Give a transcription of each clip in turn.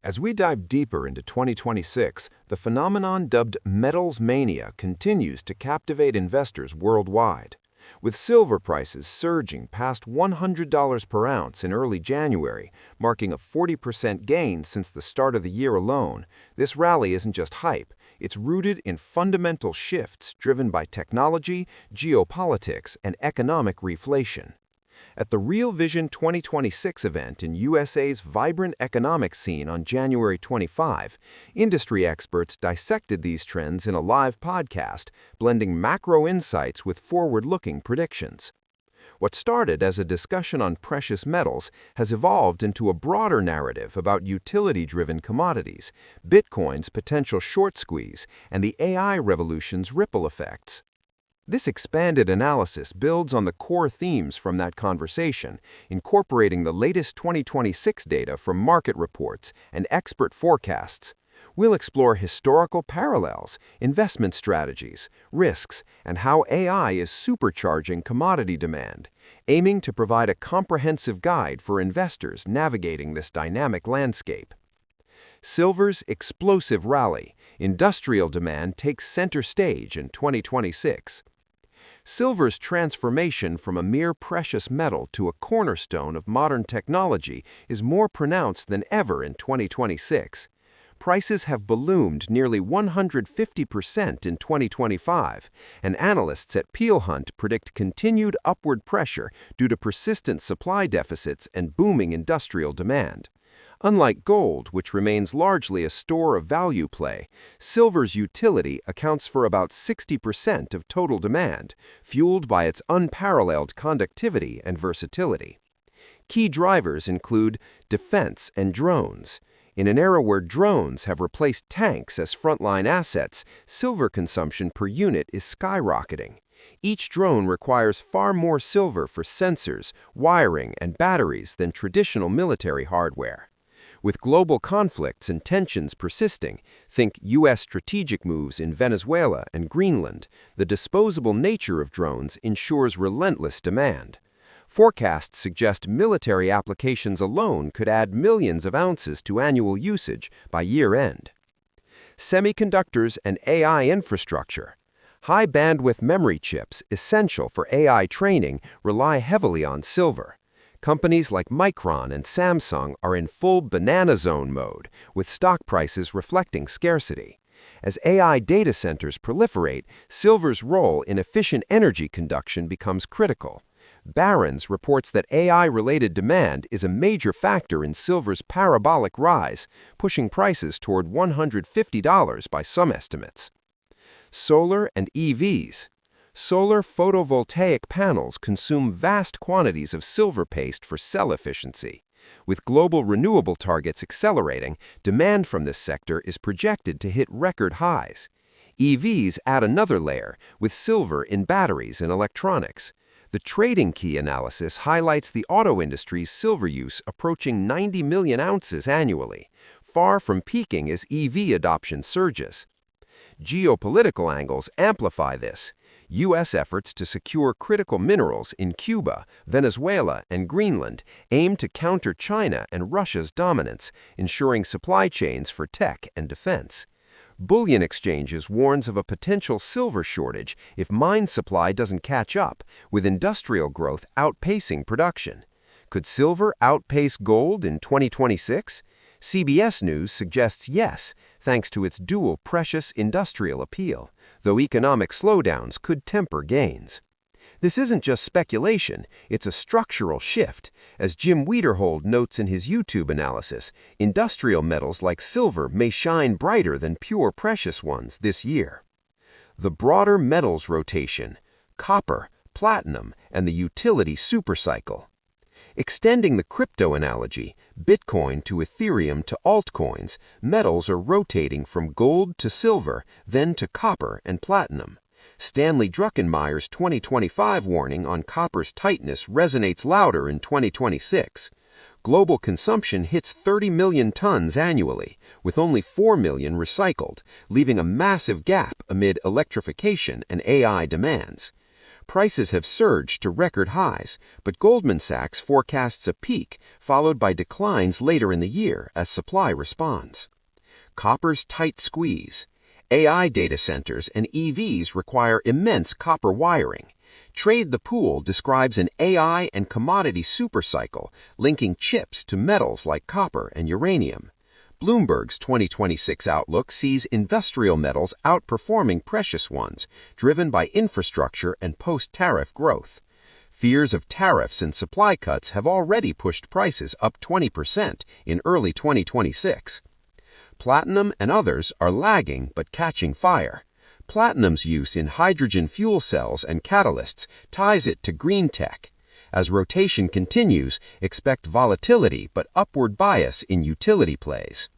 As we dive deeper into 2026, the phenomenon dubbed metals mania continues to captivate investors worldwide. With silver prices surging past $100 per ounce in early January, marking a 40% gain since the start of the year alone, this rally isn't just hype, it's rooted in fundamental shifts driven by technology, geopolitics, and economic reflation. At the Real Vision 2026 event in USA's vibrant economic scene on January 25, industry experts dissected these trends in a live podcast, blending macro insights with forward-looking predictions. What started as a discussion on precious metals has evolved into a broader narrative about utility-driven commodities, Bitcoin's potential short squeeze, and the AI revolution's ripple effects. This expanded analysis builds on the core themes from that conversation, incorporating the latest 2026 data from market reports and expert forecasts. We'll explore historical parallels, investment strategies, risks, and how AI is supercharging commodity demand, aiming to provide a comprehensive guide for investors navigating this dynamic landscape. Silver's explosive rally, industrial demand takes center stage in 2026. Silver's transformation from a mere precious metal to a cornerstone of modern technology is more pronounced than ever in 2026. Prices have ballooned nearly 150% in 2025, and analysts at Peel Hunt predict continued upward pressure due to persistent supply deficits and booming industrial demand. Unlike gold, which remains largely a store of value play, silver's utility accounts for about 60% of total demand, fueled by its unparalleled conductivity and versatility. Key drivers include defense and drones. In an era where drones have replaced tanks as frontline assets, silver consumption per unit is skyrocketing. Each drone requires far more silver for sensors, wiring, and batteries than traditional military hardware. With global conflicts and tensions persisting, think U.S. strategic moves in Venezuela and Greenland, the disposable nature of drones ensures relentless demand. Forecasts suggest military applications alone could add millions of ounces to annual usage by year-end. Semiconductors and AI infrastructure. High-bandwidth memory chips, essential for AI training, rely heavily on silver. Companies like Micron and Samsung are in full banana zone mode, with stock prices reflecting scarcity. As AI data centers proliferate, silver's role in efficient energy conduction becomes critical. Barron's reports that AI-related demand is a major factor in silver's parabolic rise, pushing prices toward $150 by some estimates. Solar and EVs. Solar photovoltaic panels consume vast quantities of silver paste for cell efficiency. With global renewable targets accelerating, demand from this sector is projected to hit record highs. EVs add another layer, with silver in batteries and electronics. The trading key analysis highlights the auto industry's silver use approaching 90 million ounces annually, far from peaking as EV adoption surges. Geopolitical angles amplify this. U.S. efforts to secure critical minerals in Cuba, Venezuela, and Greenland aim to counter China and Russia's dominance, ensuring supply chains for tech and defense. Bullion Exchanges warns of a potential silver shortage if mine supply doesn't catch up, with industrial growth outpacing production. Could silver outpace gold in 2026? CBS News suggests yes, thanks to its dual precious industrial appeal, though economic slowdowns could temper gains. This isn't just speculation, it's a structural shift. As Jim Wiederhold notes in his YouTube analysis, industrial metals like silver may shine brighter than pure precious ones this year. The broader metals rotation, copper, platinum, and the utility supercycle. Extending the crypto analogy, Bitcoin to Ethereum to altcoins, metals are rotating from gold to silver, then to copper and platinum. Stanley Druckenmeyer's 2025 warning on copper's tightness resonates louder in 2026. Global consumption hits 30 million tons annually, with only 4 million recycled, leaving a massive gap amid electrification and AI demands. Prices have surged to record highs, but Goldman Sachs forecasts a peak followed by declines later in the year as supply responds. Copper's tight squeeze. AI data centers and EVs require immense copper wiring. Trade the Pool describes an AI and commodity supercycle linking chips to metals like copper and uranium. Bloomberg's 2026 outlook sees industrial metals outperforming precious ones, driven by infrastructure and post-tariff growth. Fears of tariffs and supply cuts have already pushed prices up 20% in early 2026. Platinum and others are lagging but catching fire. Platinum's use in hydrogen fuel cells and catalysts ties it to green tech. As rotation continues, expect volatility but upward bias in utility plays.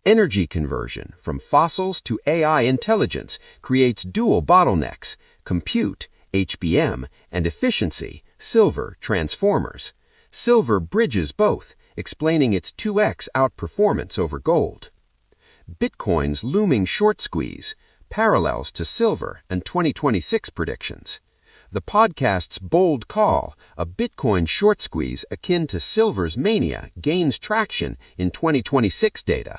Energy conversion from fossils to AI intelligence creates dual bottlenecks: compute, HBM, and efficiency, silver transformers. Silver bridges both, explaining its 2x outperformance over gold. Bitcoin's looming short squeeze, parallels to silver and 2026 predictions. The podcast's bold call, a Bitcoin short squeeze akin to silver's mania, gains traction in 2026 data.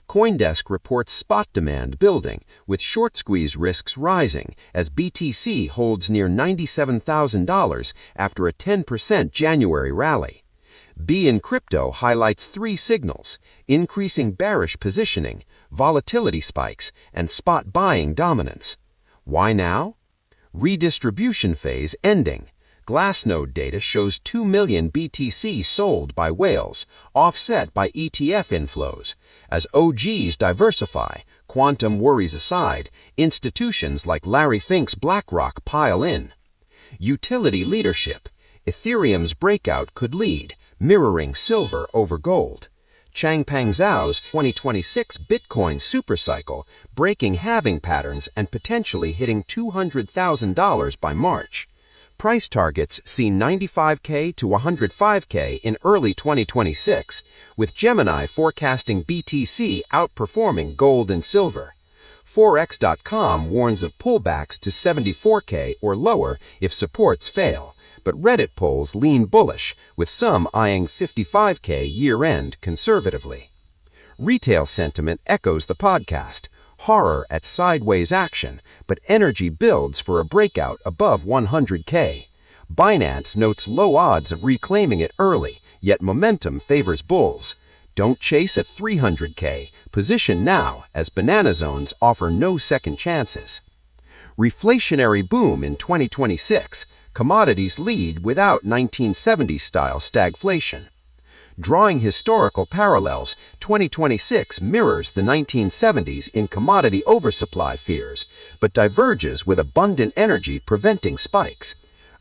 CoinDesk reports spot demand building, with short squeeze risks rising as BTC holds near $97,000 after a 10% January rally. B in Crypto highlights three signals: increasing bearish positioning, volatility spikes, and spot buying dominance. Why now? Redistribution phase ending. Glassnode data shows 2 million BTC sold by whales, offset by ETF inflows. As OGs diversify, quantum worries aside, institutions like Larry Fink's BlackRock pile in. Utility leadership. Ethereum's breakout could lead, mirroring silver over gold. Changpeng Zhao's 2026 Bitcoin supercycle, breaking halving patterns and potentially hitting $200,000 by March. Price targets see 95K to 105K in early 2026, with Gemini forecasting BTC outperforming gold and silver. Forex.com warns of pullbacks to 74K or lower if supports fail, but Reddit polls lean bullish, with some eyeing 55K year-end conservatively. Retail sentiment echoes the podcast. Horror at sideways action, but energy builds for a breakout above 100K. Binance notes low odds of reclaiming it early, yet momentum favors bulls. Don't chase at 300K. Position now, as banana zones offer no second chances. Reflationary boom in 2026. Commodities lead without 1970s-style stagflation. Drawing historical parallels, 2026 mirrors the 1970s in commodity oversupply fears, but diverges with abundant energy preventing spikes.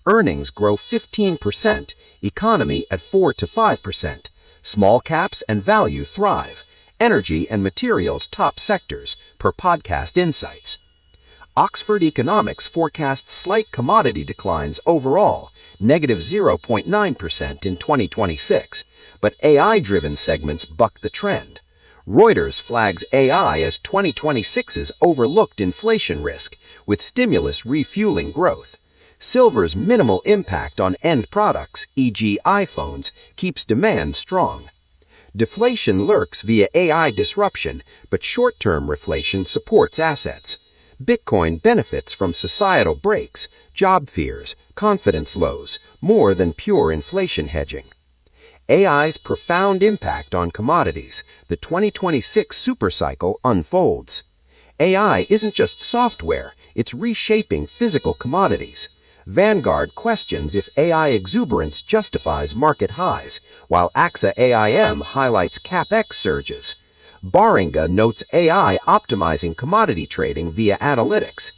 Earnings grow 15%, economy at 4 to 5%. Small caps and value thrive. Energy and materials top sectors, per Podcast Insights. Oxford Economics forecasts slight commodity declines overall, negative 0.9% in 2026, but AI-driven segments buck the trend. Reuters flags AI as 2026's overlooked inflation risk, with stimulus refueling growth. Silver's minimal impact on end products, e.g. iPhones, keeps demand strong. Deflation lurks via AI disruption, but short-term reflation supports assets. Bitcoin benefits from societal breaks, job fears, confidence lows, more than pure inflation hedging. AI's profound impact on commodities, the 2026 supercycle unfolds. AI isn't just software, it's reshaping physical commodities. Vanguard questions if AI exuberance justifies market highs, while AXA AIM highlights CapEx surges. Baringa notes AI optimizing commodity trading via analytics.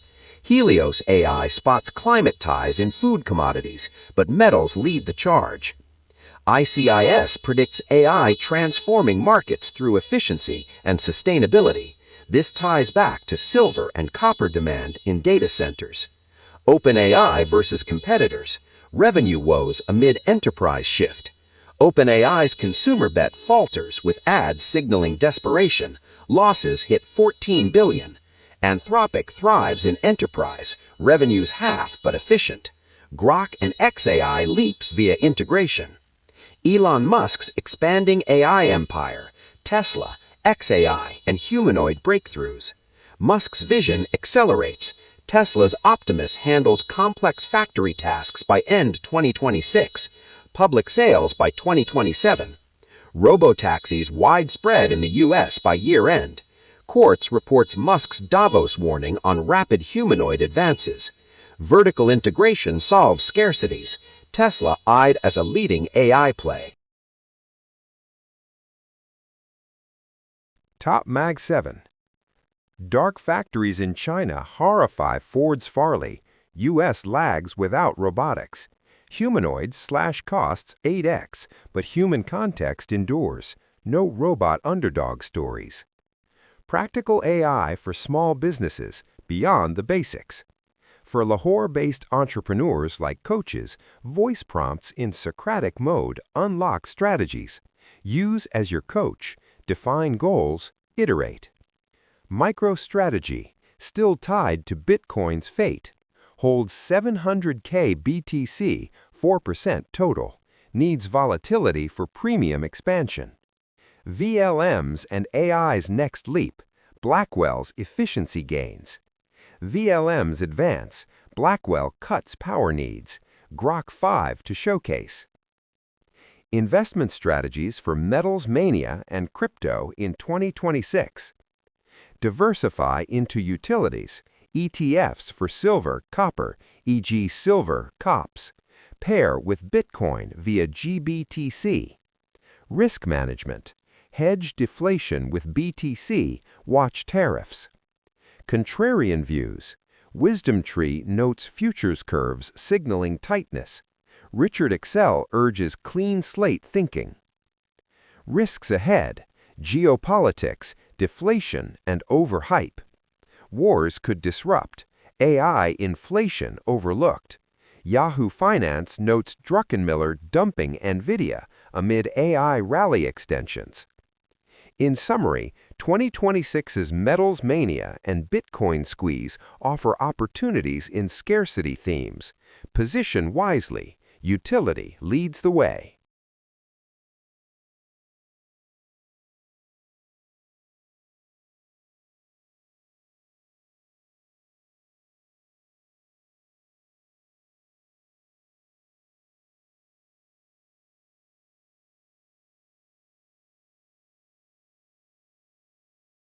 Helios AI spots climate ties in food commodities, but metals lead the charge. ICIS predicts AI transforming markets through efficiency and sustainability. This ties back to silver and copper demand in data centers. OpenAI versus competitors. Revenue woes amid enterprise shift. OpenAI's consumer bet falters with ads signaling desperation. Losses hit $14 billion. Anthropic thrives in enterprise, revenues half but efficient. Grok and XAI leaps via integration. Elon Musk's expanding AI empire, Tesla, XAI, and humanoid breakthroughs. Musk's vision accelerates. Tesla's Optimus handles complex factory tasks by end 2026, public sales by 2027. Robotaxis widespread in the US by year-end. Quartz reports Musk's Davos warning on rapid humanoid advances. Vertical integration solves scarcities. Tesla eyed as a leading AI play. Top Mag 7. Dark factories in China horrify Ford's Farley. U.S. lags without robotics. Humanoids slash costs 8x, but human context endures. No robot underdog stories. Practical AI for small businesses, beyond the basics. For Lahore-based entrepreneurs like coaches, voice prompts in Socratic mode unlock strategies. Use as your coach, define goals, iterate. MicroStrategy, still tied to Bitcoin's fate. Holds 700K BTC, 4% total. Needs volatility for premium expansion. VLMs and AI's next leap. Blackwell's efficiency gains. VLMs advance. Blackwell cuts power needs. Grok 5 to showcase. Investment strategies for metals mania and crypto in 2026. Diversify into utilities. ETFs for silver, copper, e.g. silver, COPS. Pair with Bitcoin via GBTC. Risk management. Hedge deflation with BTC, watch tariffs. Contrarian views. Wisdom Tree notes futures curves signaling tightness. Richard Excel urges clean slate thinking. Risks ahead. Geopolitics, deflation, and overhype. Wars could disrupt. AI inflation overlooked. Yahoo Finance notes Druckenmiller dumping NVIDIA amid AI rally extensions. In summary, 2026's metals mania and Bitcoin squeeze offer opportunities in scarcity themes. Position wisely. Utility leads the way.